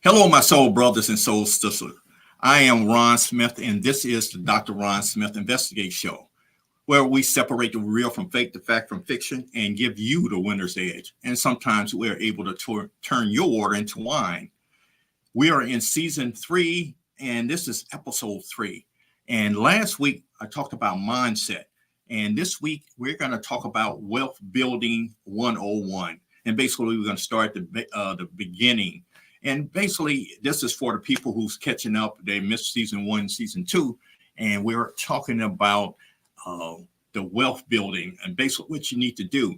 Hello, my soul brothers and soul sisters. I am Ron Smith, and this is the Dr. Ron Smith Investigate Show, where we separate the real from fake, the fact from fiction, and give you the winner's edge. And sometimes we're able to turn your water into wine. We are in season 3, and this is episode 3. And last week, I talked about mindset. And this week, we're going to talk about wealth building 101. And basically, we're going to start the beginning. And basically, this is for the people who's catching up. They missed season 1, season 2. And we're talking about the wealth building and basically what you need to do.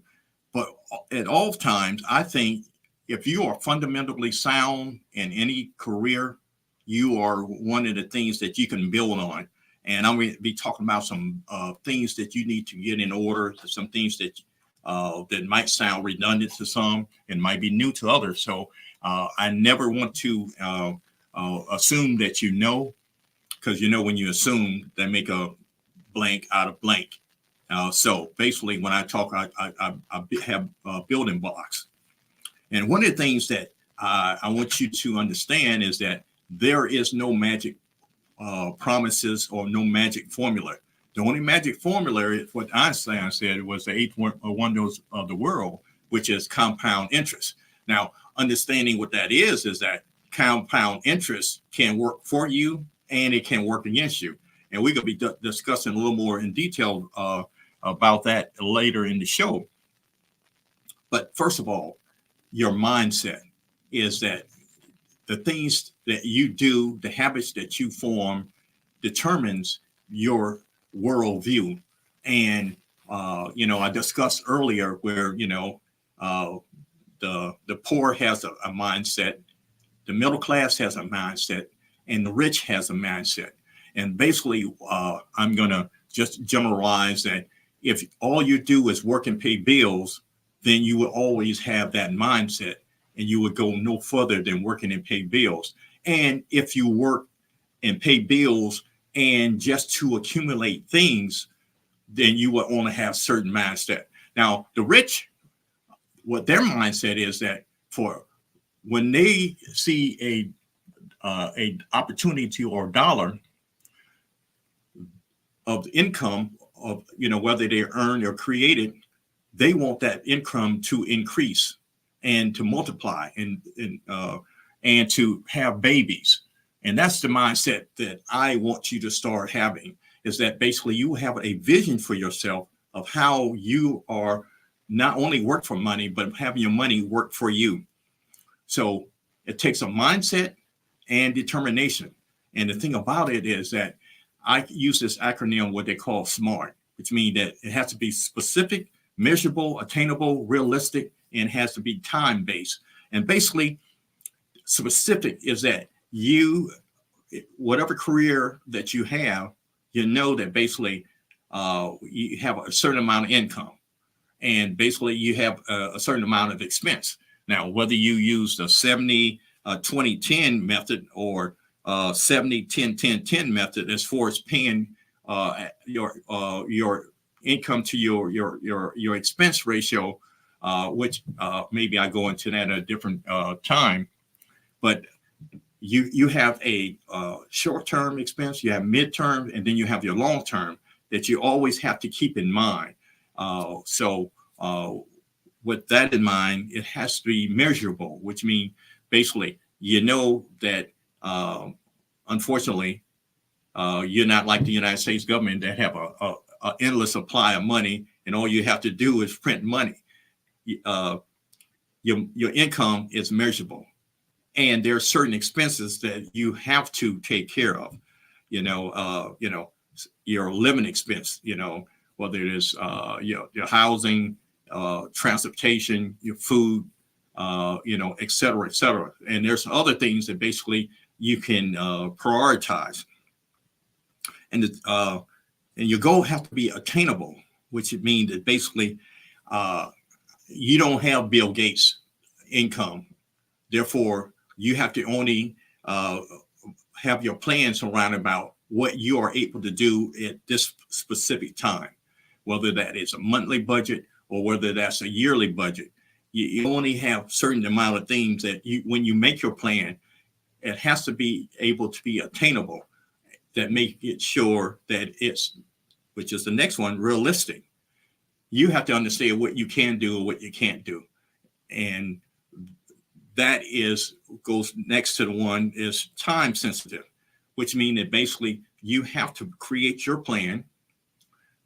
But at all times, I think if you are fundamentally sound in any career, you are one of the things that you can build on. And I'm going to be talking about some things that you need to get in order, some things that might sound redundant to some and might be new to others. So I never want to assume that you know, because when you assume, they make a blank out of blank. So basically, when I talk, I have building blocks. And one of the things that I want you to understand is that there is no magic promises or no magic formula. The only magic formula is what Einstein said was the eighth wonders of the world, which is compound interest. Now, understanding what that is that compound interest can work for you and it can work against you. And we're going to be discussing a little more in detail about that later in the show. But first of all, your mindset is that the things that you do, the habits that you form determines your worldview. And, I discussed earlier where, the poor has a mindset, the middle class has a mindset, and the rich has a mindset. And basically, I'm going to just generalize that if all you do is work and pay bills, then you will always have that mindset and you would go no further than working and pay bills. And if you work and pay bills and just to accumulate things, then you will only have certain mindset. Now, the rich, what their mindset is that for when they see a opportunity or dollar of income of whether they earn or created, they want that income to increase and to multiply and to have babies. And that's the mindset that I want you to start having, is that basically you have a vision for yourself of how you are not only work for money, but having your money work for you. So it takes a mindset and determination. And the thing about it is that I use this acronym, what they call SMART, which means that it has to be specific, measurable, attainable, realistic, and has to be time-based. And basically, specific is that you, whatever career that you have, that basically you have a certain amount of income. And basically, you have a certain amount of expense. Now, whether you use the 70-20-10 method or 70-10-10-10 method as far as paying your income to your expense ratio, which maybe I go into that at a different time. But you have a short-term expense, you have mid-term, and then you have your long-term that you always have to keep in mind. So with that in mind, it has to be measurable, which means basically, that unfortunately, you're not like the United States government that have a endless supply of money, and all you have to do is print money. Your income is measurable, and there are certain expenses that you have to take care of. Your living expense. Whether it is your housing, transportation, your food, et cetera, et cetera. And there's other things that basically you can prioritize. And your goal has to be attainable, which means that basically you don't have Bill Gates' income. Therefore, you have to only have your plans around about what you are able to do at this specific time, whether that is a monthly budget or whether that's a yearly budget. You only have certain amount of things that when you make your plan, it has to be able to be attainable, that make it sure that it's, which is the next one, realistic. You have to understand what you can do and what you can't do. And that is goes next to the one is time sensitive, which means that basically you have to create your plan.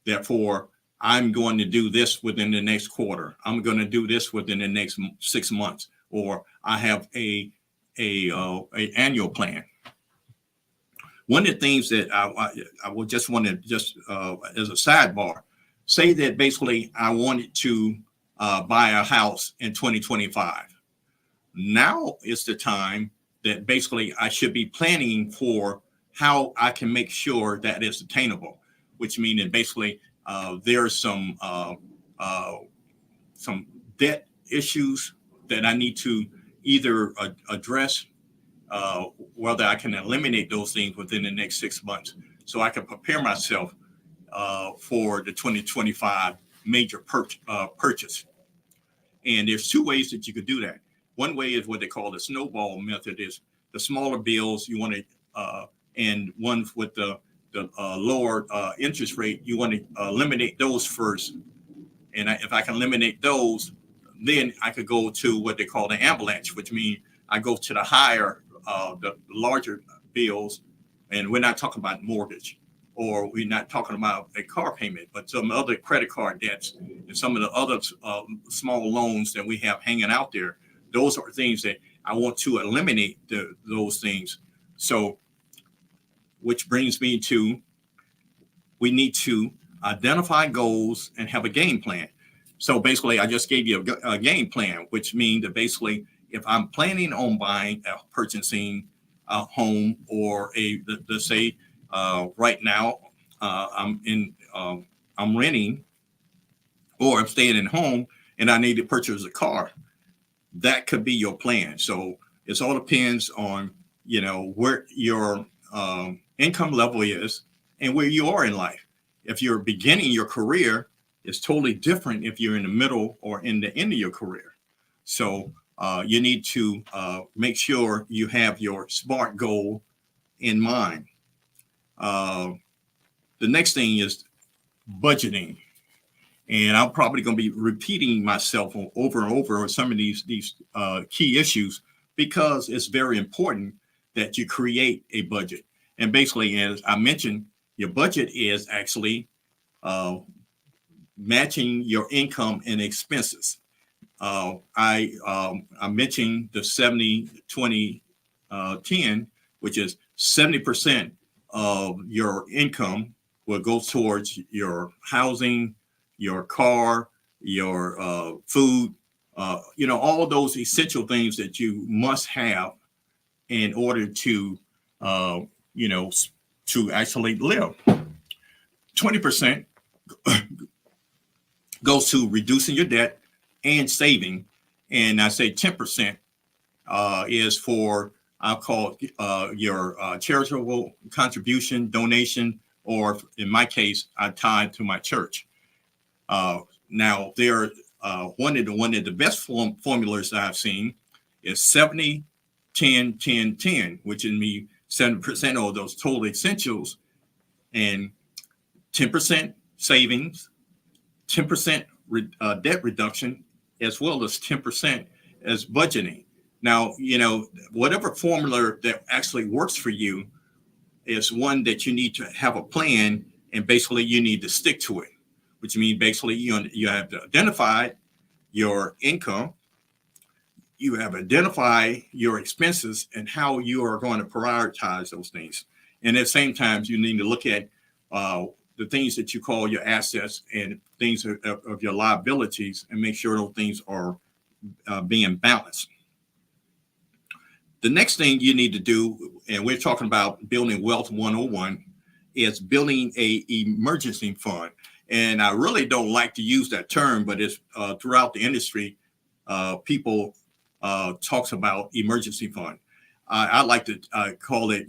Therefore, I'm going to do this within the next quarter. I'm going to do this within the next 6 months, or I have a annual plan. One of the things that I would just want to just as a sidebar, say that basically I wanted to buy a house in 2025. Now is the time that basically I should be planning for how I can make sure that it's attainable, which means that basically there's some debt issues that I need to either address, whether I can eliminate those things within the next 6 months, so I can prepare myself for the 2025 major purchase. And there's two ways that you could do that. One way is what they call the snowball method, is the smaller bills you want to, and ones with the lower interest rate, you want to eliminate those first. And if I can eliminate those, then I could go to what they call the avalanche, which means I go to the higher, the larger bills. And we're not talking about mortgage, or we're not talking about a car payment, but some other credit card debts and some of the other small loans that we have hanging out there. Those are things that I want to eliminate those things. So, which brings me to, we need to identify goals and have a game plan. So basically, I just gave you a game plan, which means that basically, if I'm planning on purchasing a home, or let's say right now I'm renting, or I'm staying at home and I need to purchase a car, that could be your plan. So it all depends on, where your income level is and where you are in life. If you're beginning your career, it's totally different if you're in the middle or in the end of your career. So you need to make sure you have your SMART goal in mind. The next thing is budgeting. And I'm probably going to be repeating myself over and over on some of these key issues, because it's very important that you create a budget. And basically, as I mentioned, your budget is actually matching your income and expenses. I mentioned the 70-20-10, which is 70% of your income will go towards your housing, your car, your food, all those essential things that you must have in order to, to actually live. 20% goes to reducing your debt and saving. And I say 10% is for, I'll call your charitable contribution, donation, or in my case, I tie to my church. Now, there one of the best formulas that I've seen is 70, 10, 10, 10, which in me 7% of those total essentials, and 10% savings, 10% debt reduction, as well as 10% as budgeting. Now, whatever formula that actually works for you is one that you need to have a plan, and basically you need to stick to it, which means basically you have to identify your income, you have identified your expenses and how you are going to prioritize those things. And at the same time, you need to look at the things that you call your assets and things of your liabilities, and make sure those things are being balanced. The next thing you need to do, and we're talking about building wealth 101, is building a emergency fund. And I really don't like to use that term, but it's throughout the industry, people talks about emergency fund. I like to call it,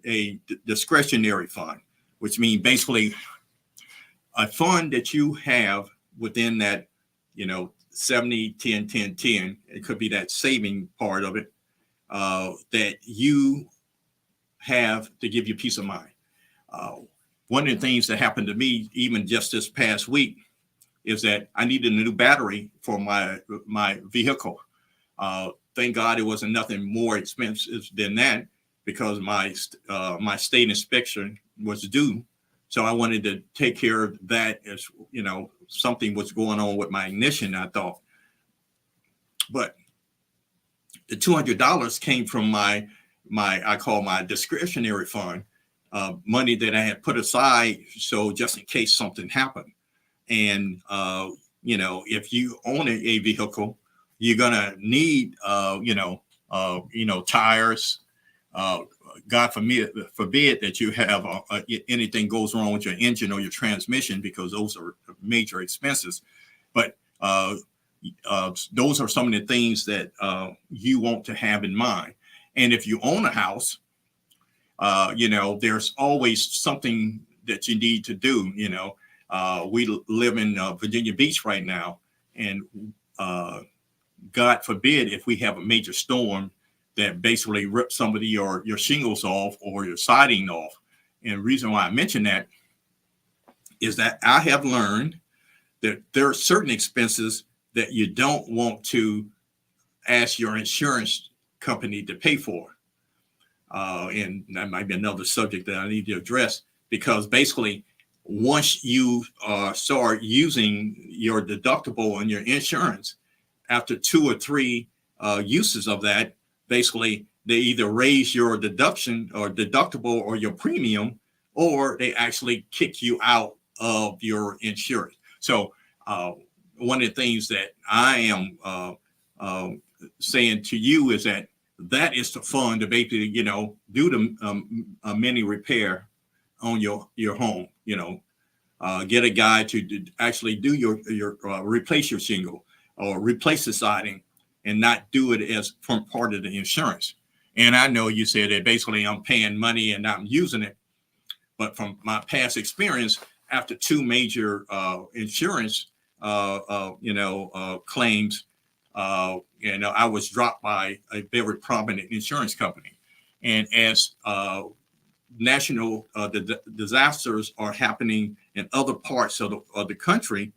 a discretionary fund, which means basically a fund that you have within that, 70, 10, 10, 10. It could be that saving part of it. that you have to give you peace of mind. One of the things that happened to me, even just this past week, is that I needed a new battery for my vehicle. Thank God it wasn't nothing more expensive than that, because my state inspection was due. So I wanted to take care of that, as something was going on with my ignition, I thought. But the $200 came from my I call my discretionary fund, money that I had put aside, so just in case something happened. And if you own a vehicle, you're gonna need tires. God forbid that you have anything goes wrong with your engine or your transmission, because those are major expenses. But those are some of the things that you want to have in mind. And if you own a house, there's always something that you need to do. We live in Virginia Beach right now, and God forbid if we have a major storm that basically rips some of your shingles off or your siding off. And the reason why I mention that is that I have learned that there are certain expenses that you don't want to ask your insurance company to pay for. And that might be another subject that I need to address, because basically once you start using your deductible and your insurance, after 2 or 3 uses of that, basically they either raise your deduction or deductible or your premium, or they actually kick you out of your insurance. So one of the things that I am saying to you is that is the fund to basically, do the mini repair on your home. Get a guy to actually do your replace your shingle or replace the siding, and not do it as from part of the insurance. And I know you said that basically I'm paying money and I'm using it, but from my past experience, after 2 major insurance claims, I was dropped by a very prominent insurance company. And as national disasters are happening in other parts of the country,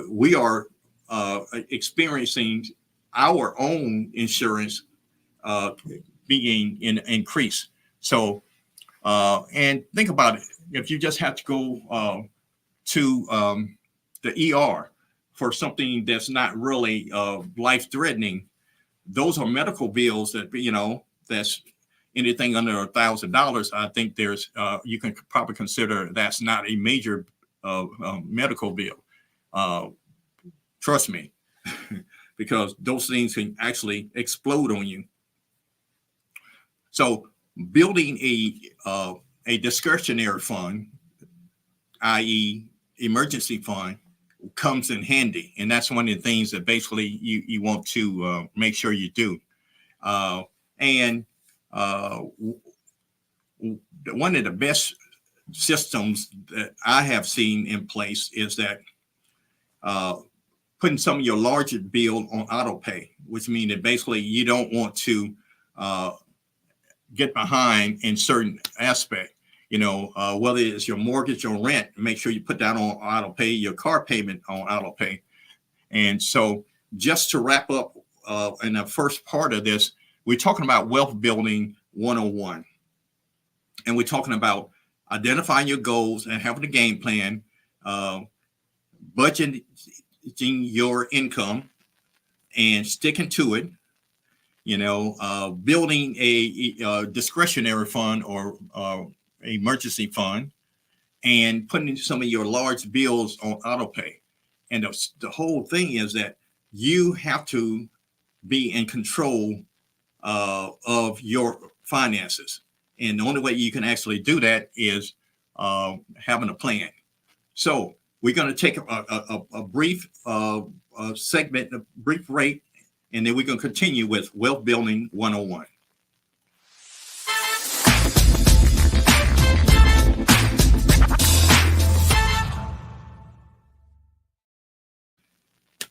we are experiencing our own insurance being increased. So, and think about it. If you just have to go to the ER for something that's not really life-threatening, those are medical bills that, that's anything under $1,000. I think there's, you can probably consider that's not a major medical bill. Trust me, because those things can actually explode on you. So building a discretionary fund, i.e. emergency fund, comes in handy. And that's one of the things that basically you want to make sure you do. And one of the best systems that I have seen in place is that putting some of your larger bill on auto pay, which means that basically you don't want to get behind in certain aspect. Whether it's your mortgage or rent, make sure you put that on auto pay, your car payment on auto pay. And so just to wrap up in the first part of this, we're talking about Wealth Building 101. And we're talking about identifying your goals and having a game plan, budgeting your income and sticking to it, building a discretionary fund or emergency fund, and putting some of your large bills on auto pay. And the whole thing is that you have to be in control of your finances. And the only way you can actually do that is having a plan. So we're going to take a brief segment, a brief break, and then we're going to continue with Wealth Building 101.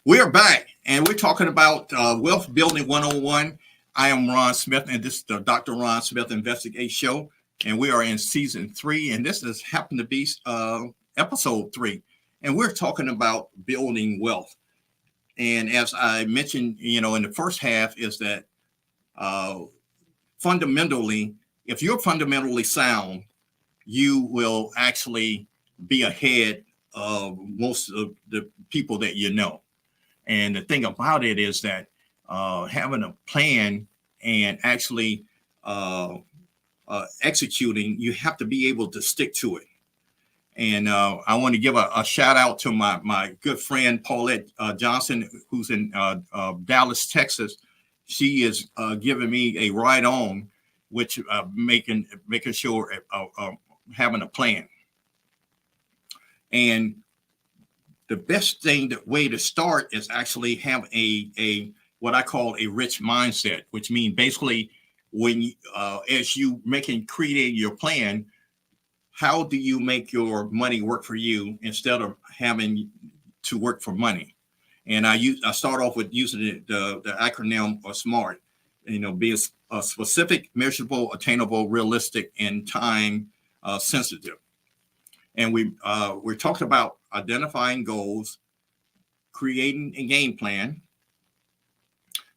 We're back, and we're talking about Wealth Building 101. I am Ron Smith, and this is the Dr. Ron Smith Investigate Show, and we are in season 3, and this has happened to be episode 3, and we're talking about building wealth. And as I mentioned, in the first half, is that fundamentally, if you're fundamentally sound, you will actually be ahead of most of the people that you know. And the thing about it is that having a plan and actually executing, you have to be able to stick to it. And I want to give a shout out to my good friend Paulette Johnson, who's in Dallas, Texas. She is giving me a ride on, which making sure having a plan. And the best way to start is actually have a what I call a rich mindset, which means basically when you, as you creating your plan, how do you make your money work for you instead of having to work for money? And I start off with using the acronym or SMART, being specific, measurable, attainable, realistic, and time sensitive. And we're talking about identifying goals, creating a game plan,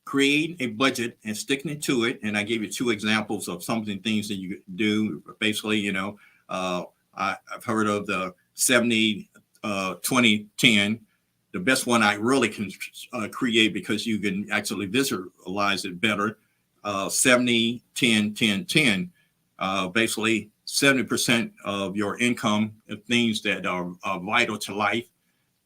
creating a budget and sticking to it. And I gave you 2 examples of things that you do. Basically, I've heard of the 70, 20, 10. The best one I really can create, because you can actually visualize it better. 70, 10, 10, 10. Basically, 70% of your income of things that are vital to life,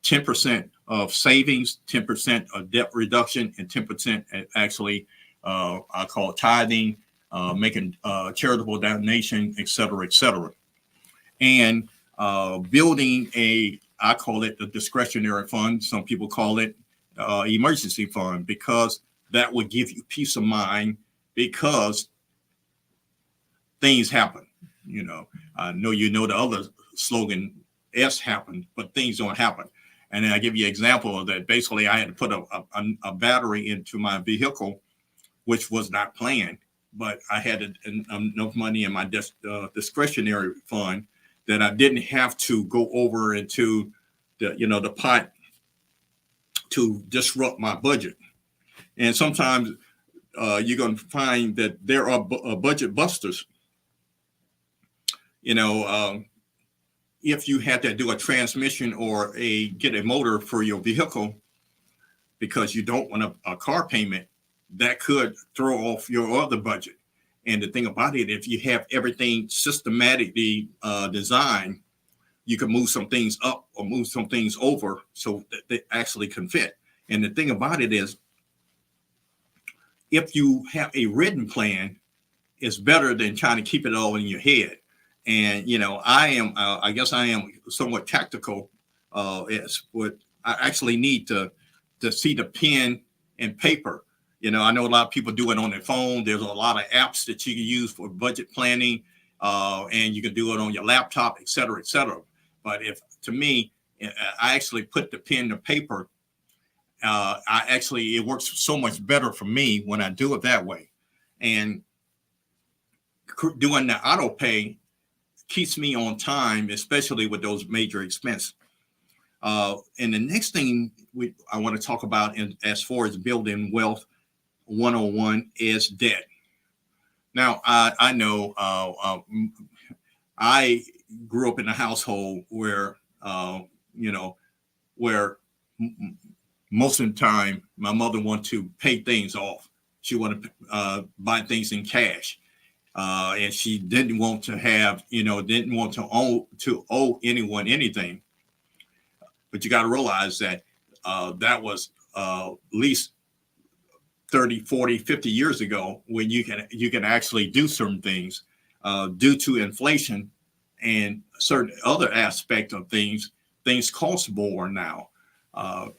10% of savings, 10% of debt reduction, and 10% actually I call it tithing, making charitable donation, et cetera, et cetera. And building I call it the discretionary fund. Some people call it emergency fund, because that would give you peace of mind, because things happen. I know the other slogan, S happened, but things don't happen. And then I give you an example of that. Basically, I had to put a battery into my vehicle, which was not planned, but I had enough money in my discretionary fund that I didn't have to go over into the pot to disrupt my budget. And sometimes you're going to find that there are budget busters. If you had to do a transmission or get a motor for your vehicle because you don't want a car payment, that could throw off your other budget. And the thing about it, if you have everything systematically designed, you can move some things up or move some things over so that they actually can fit. And the thing about it is, if you have a written plan, it's better than trying to keep it all in your head. And, I guess I am somewhat tactical. It's what I actually need to see the pen and paper. I know a lot of people do it on their phone. There's a lot of apps that you can use for budget planning, and you can do it on your laptop, et cetera, et cetera. But to me, I actually put the pen to paper. It works so much better for me when I do it that way. And doing the auto pay keeps me on time, especially with those major expenses. And the next thing I want to talk about as far as building wealth 101 is debt. Now, I know I grew up in a household where, where most of the time my mother wanted to pay things off. She wanted to buy things in cash. And she didn't want to owe anyone anything. But you got to realize that that was at least 30, 40, 50 years ago, when you can actually do certain things due to inflation and certain other aspect of things cost more now. When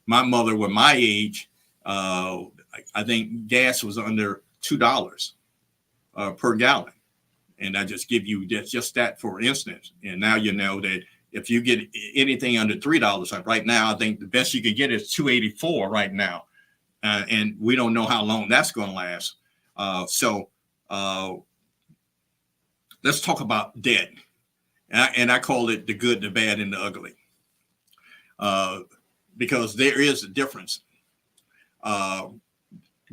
my mother was my age, I think gas was under $2 per gallon. And I just give you just that for instance. And now you know that if you get anything under $3, like right now, I think the best you can get is $2.84 right now. and we don't know how long that's going to last. So let's talk about debt, and I call it the good, the bad, and the ugly, because there is a difference.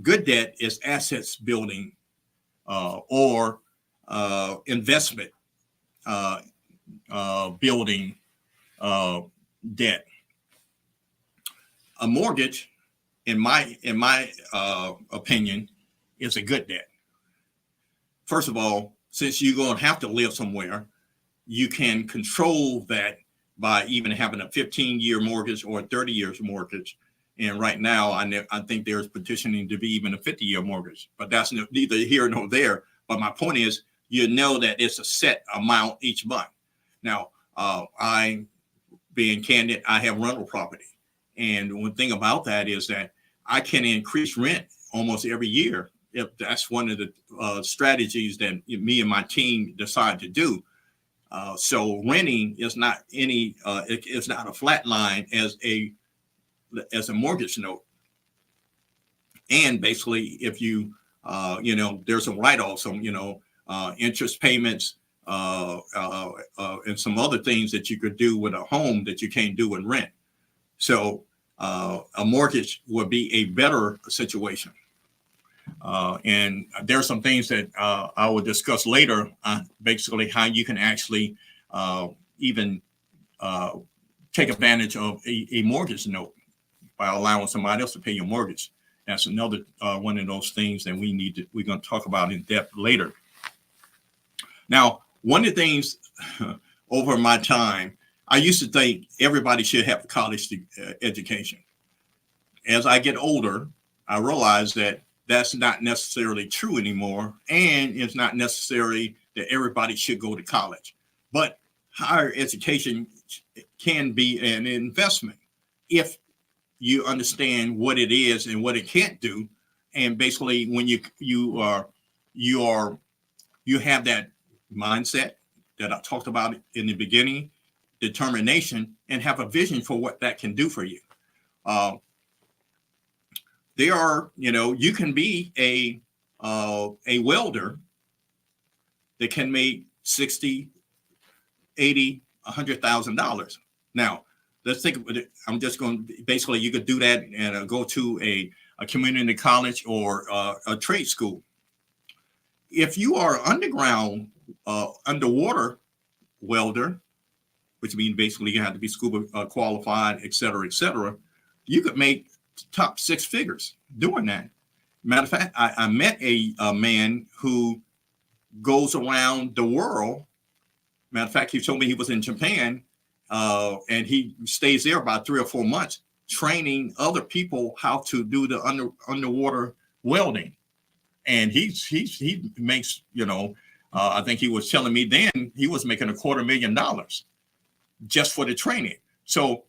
Good debt is assets building or investment building debt. A mortgage, in my opinion, is a good debt. First of all, since you're going to have to live somewhere, you can control that by even having a 15-year mortgage or a 30 years mortgage. And right now, I think there's petitioning to be even a 50-year mortgage, but that's neither here nor there. But my point is, you know that it's a set amount each month. Now, I, being candid, I have rental property. And one thing about that is that I can increase rent almost every year if that's one of the strategies that me and my team decide to do. So renting is not it's not a flat line as a mortgage note. And basically, if you there's some write-offs, some interest payments, and some other things that you could do with a home that you can't do with rent. So a mortgage would be a better situation. And there's some things that I will discuss later, basically how you can actually even take advantage of a mortgage note by allowing somebody else to pay your mortgage. That's another one of those things that we're going to talk about in depth later. Now, one of the things over my time, I used to think everybody should have a college education. As I get older, I realize that that's not necessarily true anymore. And it's not necessary that everybody should go to college. But higher education can be an investment if you understand what it is and what it can't do. And basically, when you have that mindset that I talked about in the beginning, determination, and have a vision for what that can do for you. You can be a welder that can make $60,000, $80,000, $100,000. Now, let's think of it. I'm just going to basically, you could do that and go to a community college or a trade school. If you are underground, underwater welder, which means basically you have to be scuba qualified, et cetera, you could make top six figures doing that. Matter of fact, I met a man who goes around the world. Matter of fact, he told me he was in Japan, and he stays there about 3 or 4 months, training other people how to do the underwater welding. And he makes, I think he was telling me then he was making $250,000 just for the training. So,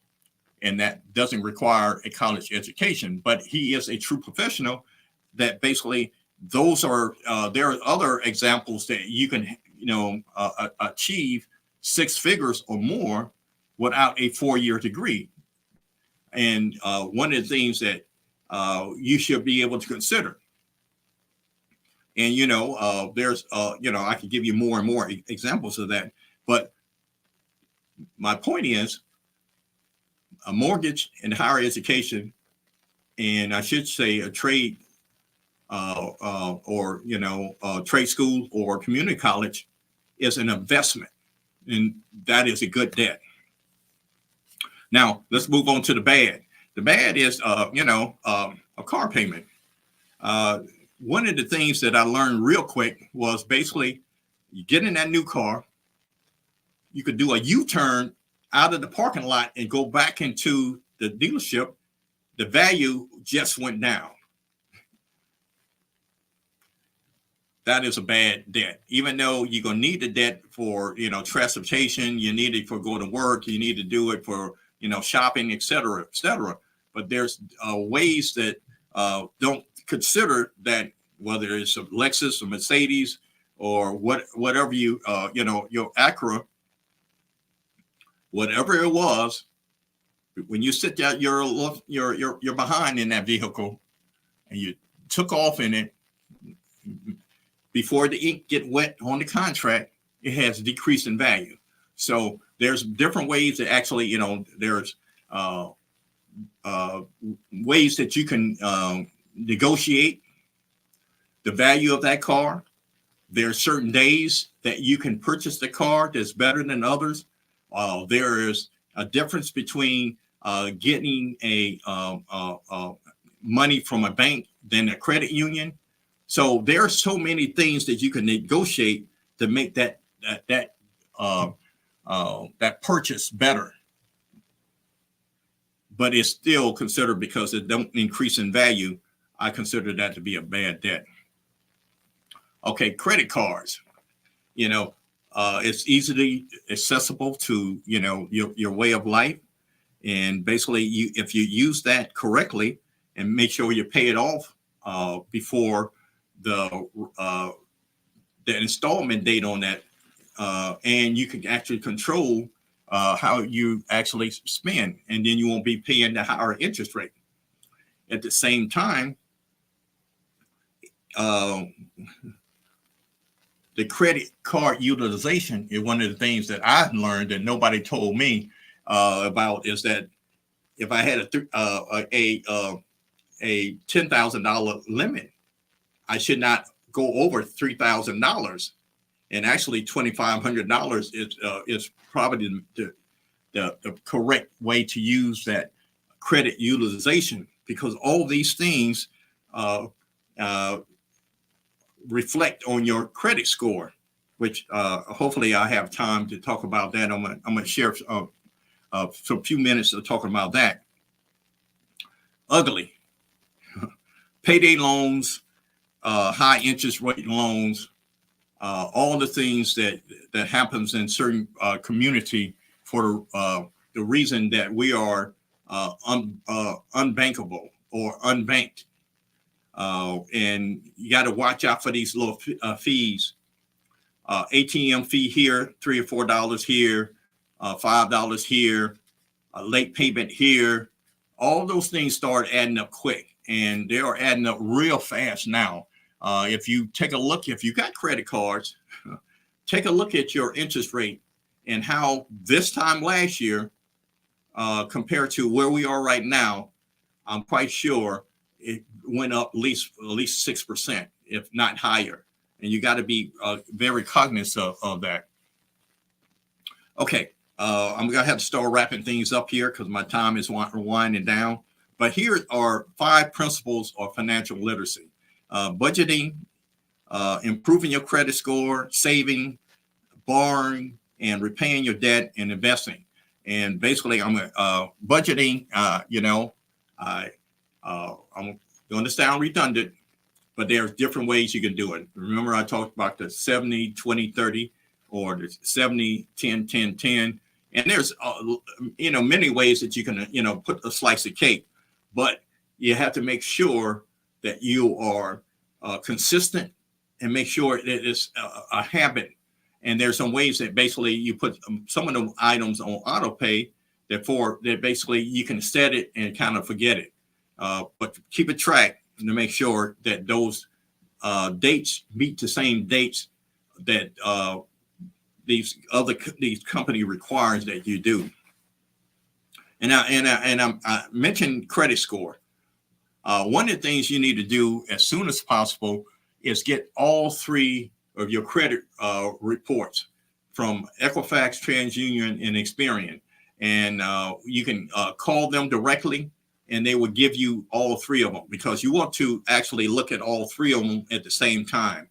and that doesn't require a college education, but he is a true professional. That basically, those are there are other examples that you can achieve 6 figures or more without a 4-year degree. And one of the things that you should be able to consider. And there's I can give you more and more examples of that, but my point is, a mortgage and higher education, and I should say a trade or trade school or community college, is an investment, and that is a good debt. Now let's move on to the bad. The bad is a car payment. One of the things that I learned real quick was basically you get in that new car, you could do a U-turn out of the parking lot and go back into the dealership. The value just went down. That is a bad debt. Even though you're going to need the debt for, transportation, you need it for going to work, you need to do it for, shopping, et cetera, et cetera. But there's ways that don't consider that, whether it's a Lexus or Mercedes or whatever your Acura, whatever it was, when you sit down, you're behind in that vehicle. and you took off in it before the ink get wet on the contract, it has decreased in value. So there's different ways that actually, there's ways that you can negotiate the value of that car. There are certain days that you can purchase the car that's better than others. There is a difference between getting a money from a bank than a credit union. So there are so many things that you can negotiate to make that purchase better. But it's still considered, because it don't increase in value, I consider that to be a bad debt. Okay, credit cards. It's easily accessible to your way of life, and basically, if you use that correctly and make sure you pay it off before the installment date on that, and you can actually control how you actually spend, and then you won't be paying the higher interest rate. At the same time, the credit card utilization is one of the things that I've learned that nobody told me about, is that if I had a $10,000 limit, I should not go over $3,000, and actually $2,500 is probably the correct way to use that credit utilization, because all these things reflect on your credit score, which hopefully I have time to talk about that. I'm going to share a few minutes of talking about that. Ugly. Payday loans, high interest rate loans, all the things that happens in certain community for the reason that we are unbankable or unbanked. And you got to watch out for these little fees. ATM fee here, $3 or $4 here, $5 here, a late payment here. All those things start adding up quick, and they are adding up real fast now. If you take a look, if you got credit cards, take a look at your interest rate and how this time last year compared to where we are right now. I'm quite sure it went up at least 6%, if not higher. And you got to be very cognizant of that. Okay, I'm going to have to start wrapping things up here because my time is winding down. But here are 5 principles of financial literacy. Budgeting, improving your credit score, saving, borrowing, and repaying your debt, and investing. And basically, I'm budgeting. I'm going to sound redundant, but there's different ways you can do it. Remember, I talked about the 70, 20, 30, or the 70, 10, 10, 10. And there's, many ways that you can, put a slice of cake, but you have to make sure that you are consistent and make sure that it's a habit. And there's some ways that basically you put some of the items on auto pay that basically you can set it and kind of forget it. But keep a track to make sure that those dates meet the same dates that these company requires that you do. And I mentioned credit score. One of the things you need to do as soon as possible is get all 3 of your credit reports from Equifax, TransUnion, and Experian. And you can call them directly, and they will give you all 3 of them, because you want to actually look at all 3 of them at the same time.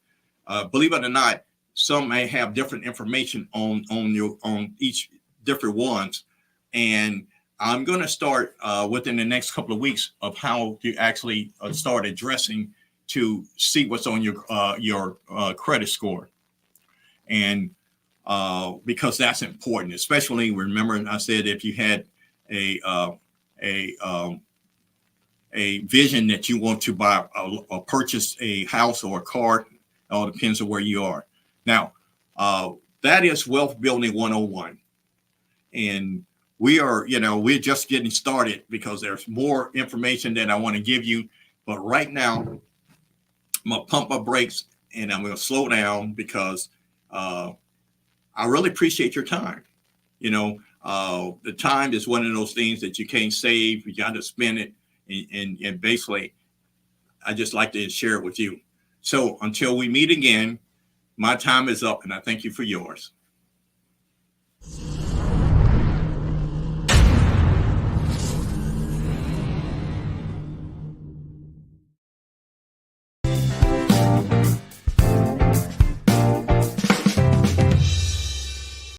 Believe it or not, some may have different information on each different ones. And I'm going to start within the next couple of weeks of how to actually start addressing to see what's on your credit score. And because that's important, especially remember I said if you had a vision that you want to buy or purchase a house or a car, it all depends on where you are. Now, that is Wealth Building 101. And we're just getting started because there's more information that I want to give you. But right now, I'm gonna pump my brakes and I'm gonna slow down because I really appreciate your time. The time is one of those things that you can't save. You got to spend it, and basically, I just like to share it with you. So until we meet again, my time is up, and I thank you for yours.